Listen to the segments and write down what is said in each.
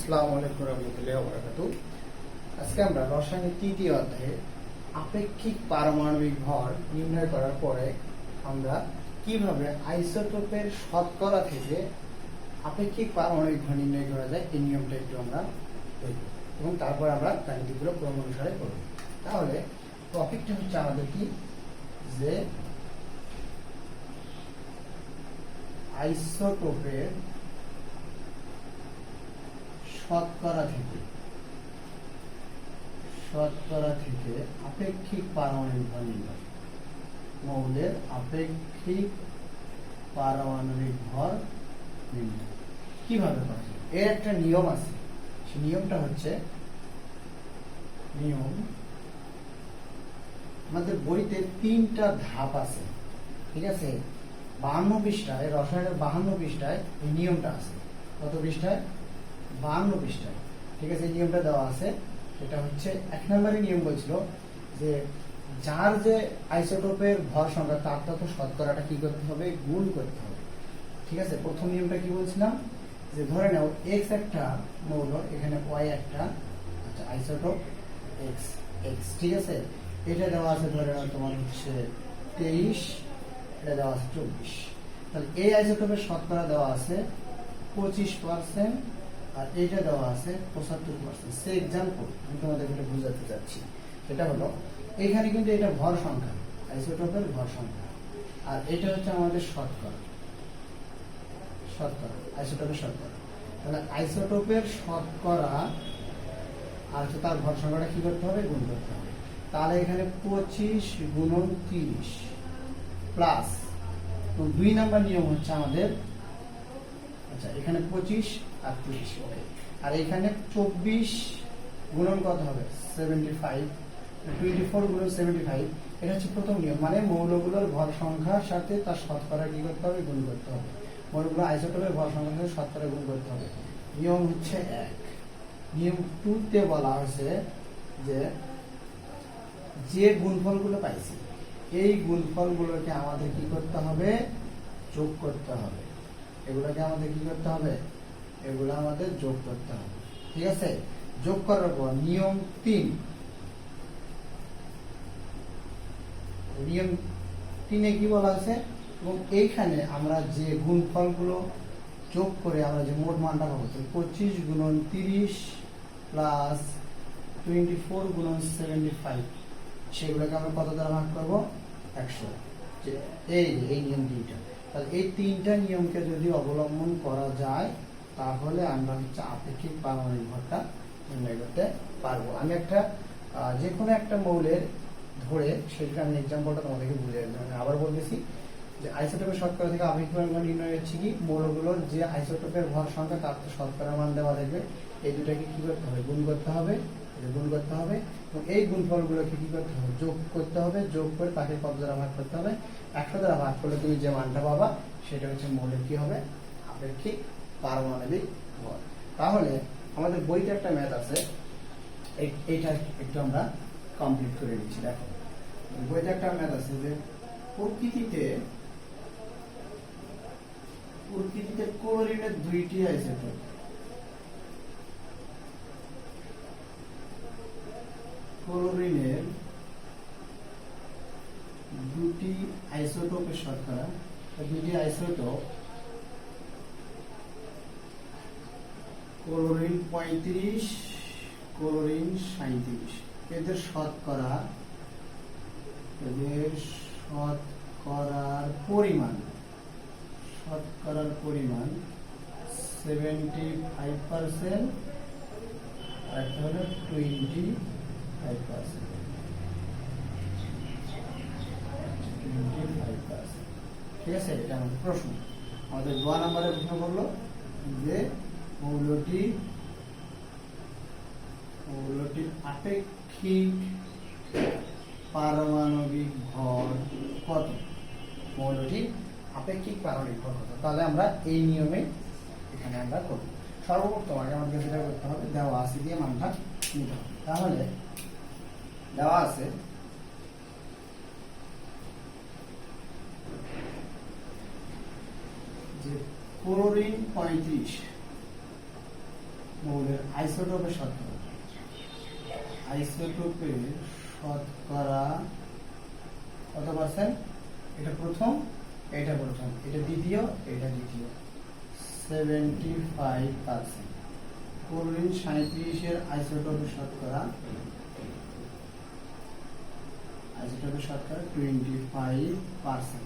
আসসালামু আলাইকুম রহমতুল্লাহি ওয়া বারাকাতুহু। আজকে আমরা রসায়নের তৃতীয় অধ্যায়ে আপেক্ষিক পারমাণবিক ভর নির্ণয় করার পরে আমরা কিভাবে আইসোটোপের শতকরা থেকে আপেক্ষিক পারমাণবিক ভর নির্ণয় করা যায় এই নিয়মটা একটু আমরা দেখব এবং তারপর আমরা গাণিতিকগুলো ক্রম অনুসারে করব। তাহলে টপিকটা হচ্ছে আমাদের কি, যে আইসোটোপের শতকরা থেকে আপেক্ষিক পারমাণবিক ভর নির্ণয়, মৌলের আপেক্ষিক পারমাণবিক ভর নির্ণয় কিভাবে করা যায়। এর একটা নিয়ম আছে, সেই নিয়মটা হচ্ছে আমাদের বইতে 3টা ধাপ আছে, ঠিক আছে। 52 পৃষ্ঠায়, রসায়নের 52 পৃষ্ঠায় এই নিয়মটা আছে। কত পৃষ্ঠায়? 52 পৃষ্ঠায়, ঠিক আছে। এই নিয়মটা দেওয়া আছে। এটা হচ্ছে 1 নম্বরের নিয়ম বলছিল যে যার যে আইসোটোপের ভর সংখ্যা তার তত শতকরাটা কি করতে হবে, গুণ করতে হবে, ঠিক আছে। প্রথম নিয়মটা কি বলছিলাম, যে ধরে নাও এক্স একটা মৌল, এখানে ওয়াই একটা, আচ্ছা আইসোটোপ এক্স, ঠিক আছে। এটা দেওয়া আছে ধরে নাও তোমার হচ্ছে 23, এটা দেওয়া আছে 24। তাহলে এই আইসোটোপের শতকরা দেওয়া আছে 25%, আর এটা দেওয়া আছে 75%। সে এক্সাম্পল আমি তোমাদের এটা বুঝাতে চাচ্ছি, সেটা হলো এখানে কিন্তু এটা ভর সংখ্যা, আইসোটোপের ভর সংখ্যা, আর এটা হচ্ছে আমাদের শতকরা, আইসোটোপের শতকরা। তাহলে আইসোটোপের শতকরা আর হচ্ছে তার ভর সংখ্যাটা কি করতে হবে, গুণ করতে হবে। তাহলে এখানে 25 গুণন 30 প্লাস 2 নাম্বার নিয়ম হচ্ছে আমাদের, আচ্ছা এখানে 25 আর 30, ওকে। আর এখানে 24 গুণন কত হবে, 75, 24 গুণন 75। এটা হচ্ছে প্রথম নিয়ম, মানে মৌলগুলোর ভর সংখ্যার সাথে তার শতকরা কি করতে হবে, গুণ করতে হবে। মৌলগুলো আইসোটোপের ভর সংখ্যার সাথে শতকরা গুণ করতে হবে। নিয়ম হচ্ছে 1। নিয়ম 2 তে বলা হয়েছে যে গুণফলগুলো পাইছি এই গুণফলগুলোকে আমাদের কি করতে হবে, যোগ করতে হবে। এগুলোকে আমাদের কি করতে হবে, এগুলো আমাদের যোগ করতে হবে, ঠিক আছে। যোগ করার পর নিয়ম 3 কি বলা আছে, এবং এইখানে আমরা যে গুণফলগুলো যোগ করে আমরা যে মোট মানটা পাবো, 25 গুণন 30 প্লাস 24 গুণন 75, সেগুলোকে আমরা কত দ্বারা ভাগ করবো, 100। এই নিয়ম 3টা। তাহলে এই 3টা নিয়মকে যদি অবলম্বন করা যায় তাহলে আমরা হচ্ছে আপেক্ষিক পারমাণবিক ভরটা নির্ণয় করতে পারবো। আমি একটা যে কোনো একটা মৌলের ধরে সেটা আমি এক্সাম্পলটা তোমাদেরকে বুঝিয়ে দিলাম। আবার বলতেছি যে আইসোটোপের শতকরা থেকে আপেক্ষিক পারমাণবিক নির্ণয় হচ্ছে কি, মৌলগুলোর যে আইসোটোপের ভর সংখ্যা তার তো শতকরার মান দেওয়া থাকবে, এই দুটাকে কি করতে হবে, গুণ করতে হবে, এবং এই গুণফলগুলোকে কি করতে হবে, যোগ করতে হবে। যোগ করে তাকে কত দ্বারা ভাগ করতে হবে, 100 দ্বারা ভাগ করলে তুমি যে মানটা পাবা সেটা হচ্ছে মৌলের কি হবে, আপেক্ষিক পারমাণবিক ভর। তাহলে আমাদের বইতে একটা ম্যাথ আছে, এইটা একটু আমরা কমপ্লিট করে দিচ্ছি। দেখো বইতে একটা ম্যাথ আছে যে প্রকৃতিতে ক্লোরিনের 2টি আইসোটোপ, ক্লোরিনের 2টি আইসোটোপের শতকরা, 2টি আইসোটোপ ক্লোরিন 35, ক্লোরিন 37, এদের শতকরার পরিমাণ 75%, আর একটা হলো 25%। ঠিক আছে, এটা আমাদের প্রশ্ন। আমাদের 2 নম্বরের প্রশ্ন বললো যে মৌলটি আপেক্ষিক পারমাণবিক ভর কত, মৌলটি আপেক্ষিক পারমাণবিক ভর কত। তাহলে আমরা এই নিয়মে এখানে আমরা করব। সর্বপ্রথম আগে আমাদের যেটা করতে হবে, দেওয়া আছে দিয়ে মানটা নিতে হবে। তাহলে দেওয়া আছে যে ক্লোরিন 35 মৌলের আইসোটোপের শতকরা, আইসোটোপের শতকরা কত পার্সেন্ট? এটা প্রথম, এটা প্রথম, এটা দ্বিতীয়, এটা দ্বিতীয়, 75%। ক্লোরিন 37 এর আইসোটোপের শতকরা 25%।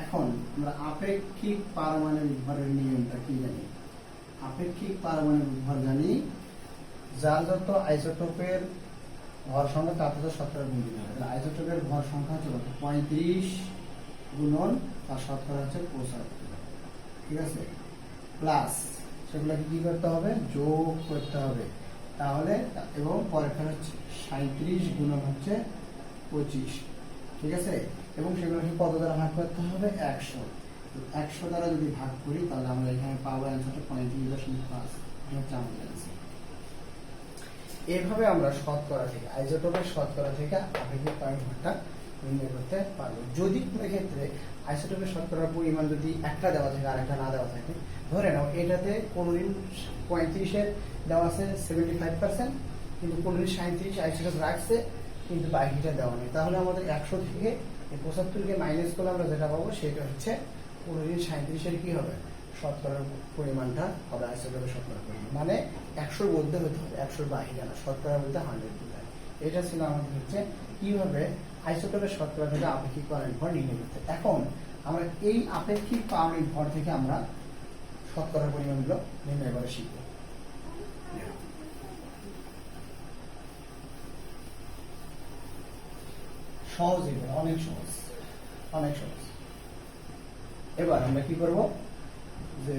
এখন আমরা আপেক্ষিক পারমাণবিক ভরের নিয়মটা কি জানি? আপেক্ষিক পারমাণবিক ভর জানি, যার যত আইসোটোপের ভর সংখ্যা তার তত শতকরা গুণ দিতে হবে। আইসোটোপের ভর সংখ্যা হচ্ছে কত? 35 গুণন তার শতকরা হচ্ছে 75, ঠিক আছে? প্লাস সেগুলোকে কি করতে হবে? যোগ করতে হবে। তাহলে এবং পরেরটা হচ্ছে 37 গুণন হচ্ছে 25, ঠিক আছে? এবং সেগুলোকে কত দ্বারা ভাগ করতে হবে? 100। 100 দ্বারা যদি ভাগ করি তাহলে আমরা এখানে পাবো অ্যান্সারটা 35.5, এটা হচ্ছে আমাদের অ্যান্সার। এইভাবে আমরা শতকরা থেকে, আইসোটোপের শতকরা থেকে আপেক্ষিক পারমাণবিক ভরটা নির্ণয় করতে পারবো। যদি কোনো ক্ষেত্রে আইসোটোপের শতকরার পরিমাণ যদি একটা দেওয়া থাকে আর একটা না দেওয়া থাকে, ধরে নাও এটাতে ক্লোরিন 35 এর দেওয়া আছে 75%, কিন্তু ক্লোরিন 37 আইসোটোপ রাখছে কিন্তু বাকিটা দেওয়া নেই, তাহলে আমাদের 100 থেকে 75কে মাইনাস করলে আমরা যেটা পাবো সেটা হচ্ছে ক্লোরিন 37 এর কি হবে? শতকরার পরিমাণটা হবে আইসোটোপের শতকরা পরিমাণ, মানে 100 বলতে হতে হবে, 100 বাহিরে না, শতকরা বলতে 100 বোঝায়। এটা ছিল আমাদের হচ্ছে কিভাবে আইসোটোপের শতকরা থেকে আপেক্ষিক পারমাণবিক ভর নির্ণয় করতে। এখন আমরা এই আপেক্ষিক পারমাণবিক ভর থেকে আমরা শতকরার পরিমাণগুলো নির্ণয় করে শিখব। সহজ, এবার অনেক সহজ, অনেক সহজ। এবার আমরা কি করব, যে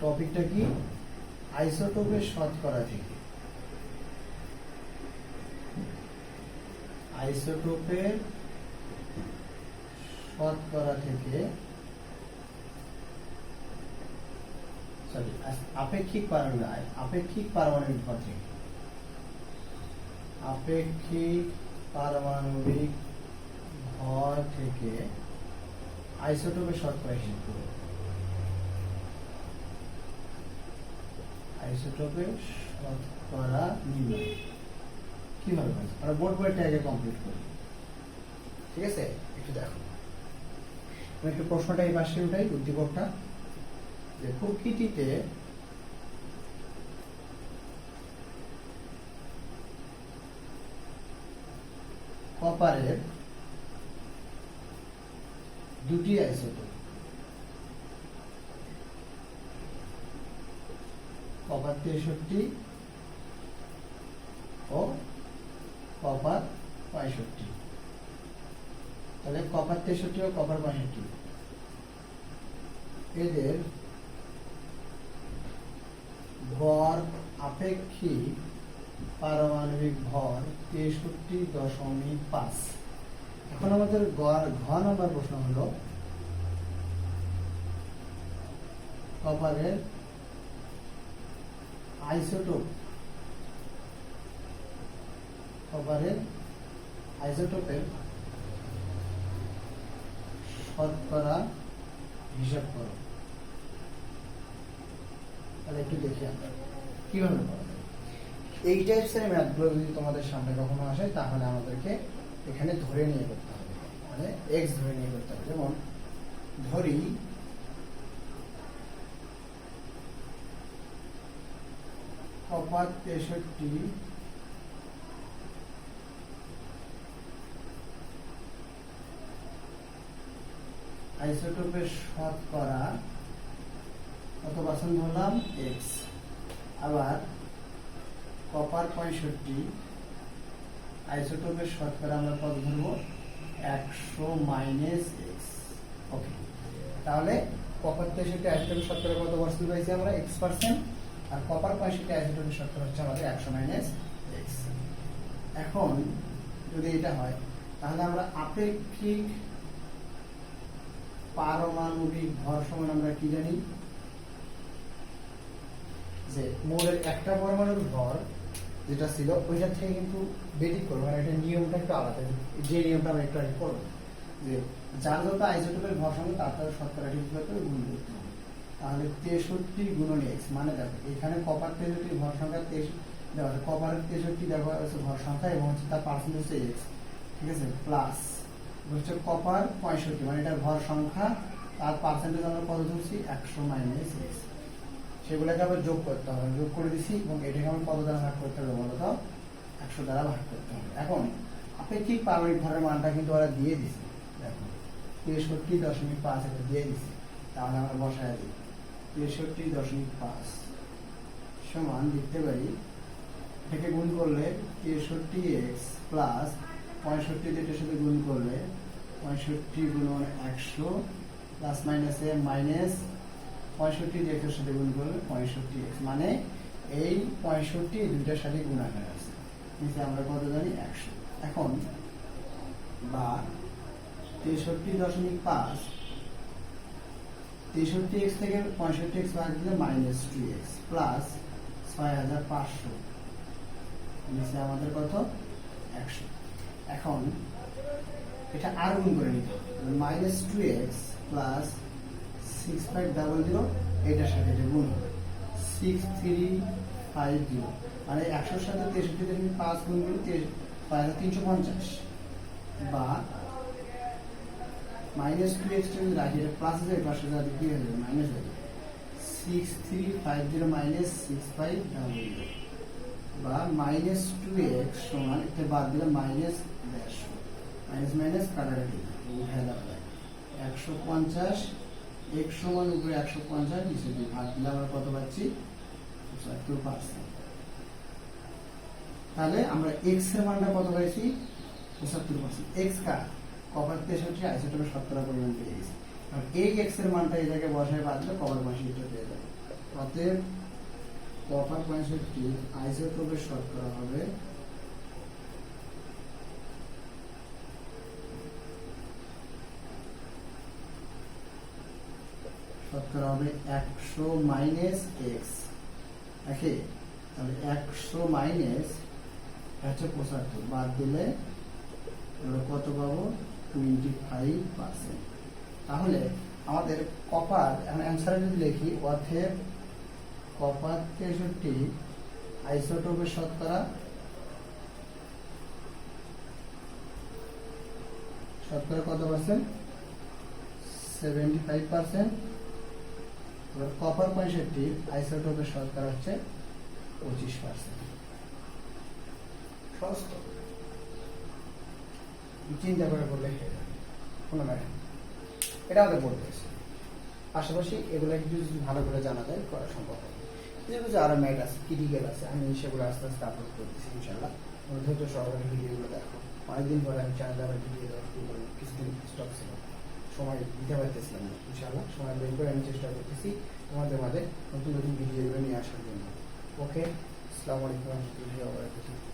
টপিকটা কি? আইসোটোপের শতকরা থেকে, আইসোটোপের শতকরা থেকে, সরি আপেক্ষিক পারমাণবিক ভর থেকে, আপেক্ষিক পারমাণবিক ভর থেকে আইসোটোপের শতকরা হিসাব করব। আইসোটোপের শতকরা নির্ণয় কিভাবে হয়? আমরা বোর্ড বইটা আগে কমপ্লিট করি, ঠিক আছে? একটু দেখো, আমি একটু প্রশ্নটা এই পাশে উঠাই, উদ্দীপকটা, যে প্রকৃতিতে কপারের দুটি আইসোটোপ, কপার 63 ও কপার 65, তাহলে কপার 63 ও কপার 65 এদের ভর, আপেক্ষিক পারমাণবিক ভর 63.5। এখন আমাদের ঘ নম্বর প্রশ্ন হলো কপারের আইসোটোপের শতকরা হিসাব করো। তাহলে একটু দেখি আমরা কিভাবে করা যায়। এই টাইপসের ম্যাথগুলো যদি তোমাদের সামনে কখনো আসে তাহলে আমাদেরকে এখানে ধরে নিয়ে করতে হবে, মানে এক্স ধরে নিয়ে করতে হবে। যেমন ধরি কপার 63 আইসোটোপের শতকরা কত পার্সেন্ট ধরলাম? এক্স। আবার কপার 65 আইসোটোপের শতকরা আমরা কত ধরবো? 100 মাইনাস এক্স। ওকে, তাহলে কপার 63 আইসোটোপের শতকরা কত পার্সেন্ট পাইছি আমরা? x%। আর কপার 65 আইসোটোপের শতকরা হচ্ছে আমাদের 100 মাইনাস এক্স। এখন যদি এটা হয় তাহলে আমরা আপেক্ষিক পারমাণবিক ভর সমান আমরা কি জানি? যে মৌলের একটা পরমাণুর ভর যেটা ছিল ওইটার থেকে কিন্তু ব্যতিক্রম করবো, মানে এটা নিয়মটা একটু আলাদা, যে নিয়মটা আমরা একটু আগে করবো, যে যার যত আইসোটোপের ভর সঙ্গে তার তার শতকরা ঠিক করে গুণ করতে হবে। তাহলে 63 গুণন এক্স, মানে দেখো এখানে কপার 63 ভর সংখ্যা 63, দেখো কপারের 63 দেখো হচ্ছে ভর সংখ্যা এবং হচ্ছে তার পার্সেন্টেজ হচ্ছে এক্স, ঠিক আছে, প্লাস হচ্ছে কপার 65, মানে এটার ভর সংখ্যা তার পার্সেন্টেজ আমরা কত ধরছি 100 মাইনাস এক্স, সেগুলোকে আবার যোগ করতে হবে, যোগ করে দিছি এবং এটাকে আমরা কত দ্বারা ভাগ করতে হবে বলো তো, 100 দ্বারা ভাগ করতে হবে। এখন আপেক্ষিক পারমাণবিক ভরের মানটা কিন্তু ওরা দিয়ে দিছে, দেখো 63.5 এটা দিয়ে দিছে, তাহলে আমরা বসায় দিই 63.5 সমান লিখতে পারি, এটাকে গুণ করলে 63x প্লাস 65 এটার সাথে গুণ করলে 65 গুণন 100 প্লাস মাইনাসে মাইনাস 65 এর সাথে গুণ করলে 65x, মানে এই 65 এই দুইটার সাথে গুণাকার আছে, নিচে আমরা কত জানি 100। এখন বা 63.5 63x থেকে 65x বাদ দিলে মাইনাস 2x প্লাস 6500, নিচে আমাদের কত 100। এখন এটা আর গুণ করে নিতে হবে, মাইনাস 2x প্লাস 6500 এটার সাথে এটা গুণ হবে 6350, মানে 100 সাথে 63 থেকে 5 গুণ করলে 5350, বা মাইনাস 2x যদি রাখি এটা প্লাস হয়ে যাবে, পাশে যাবে কি হয়ে যাবে মাইনাস হয়ে যাবে 6350 মাইনাস 6500, বা মাইনাস 2x সমান এটা বাদ দিলে মাইনাস 150, মাইনাস মাইনাস কাটাকাটি উঠে যাবে 150, x সমান উপরে 150 নিচে দিয়ে ভাগ দিলে আমরা কত পাচ্ছি 75%। তাহলে আমরা x এর মানটা কত পাইছি 75%, x কার কপার 63 আইসোটোপের 70 পরিমাণ পেয়ে গেছি, আর এই x এর মানটা এই জায়গায় বসায় বাদ দিলে কপার 65 পেয়ে যাবে। অতএব কপার 65 আইসোটোপের 70 হবে 100 মাইনাস এক্স, ওকে, তাহলে 100 মাইনাস হচ্ছে 75 বাদ দিলে আমরা কত পাবো 25%। তাহলে আমাদের কপার এখন অ্যান্সারে যদি লিখি, অতএব কপার 63 আইসোটোপের শতকরা কত পার্সেন্ট 75%, কপার 65 আইসোটোপের শতকরা হচ্ছে 25%। সহজ তো, চিন্তা করে বললে কোনো ম্যাটার, এটা আমাদের বলতে হয়েছে। পাশাপাশি এগুলো একটু যদি ভালো করে জানা যায় করা সম্ভব হবে। কিছু আরো ম্যাট আছে, ক্রিটিক্যাল আছে, আমি সেগুলো আস্তে আস্তে আপলোড করতেছি ইনশাল্লাহ। ধৈর্য সহকারে ভিডিওগুলো দেখো, অনেকদিন পরে আমি চ্যানেলে আবার ভিডিও দেওয়ার কিছুদিন স্টক ছিল, সময় দিতে পারতেছিলাম না, ইনশাল্লাহ সময় বের করে আমি চেষ্টা করতেছি তোমাদের মাঝে নতুন নতুন ভিডিওগুলো নিয়ে আসার জন্য। ওকে, আসসালামু আলাইকুম ওয়া রাহমাতুল্লাহি ওয়া বারাকাতুহু।